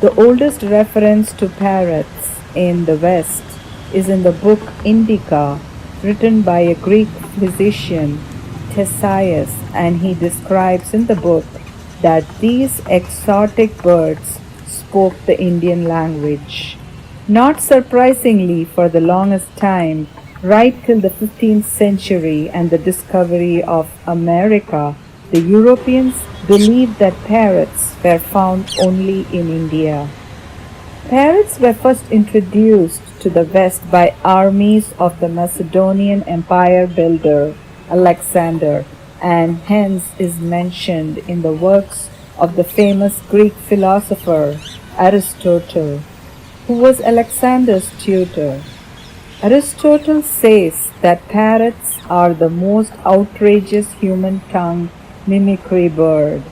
The oldest reference to parrots in the West is in the book Indica, written by a Greek physician, Theseus, and he describes in the book that these exotic birds spoke the Indian language. Not surprisingly, for the longest time, right till the 15th century and the discovery of America, the Europeans believed that parrots were found only in India. Parrots were first introduced to the West by armies of the Macedonian empire builder Alexander, and hence is mentioned in the works of the famous Greek philosopher Aristotle, who was Alexander's tutor. Aristotle says that parrots are the most outrageous human tongue mimicry bird.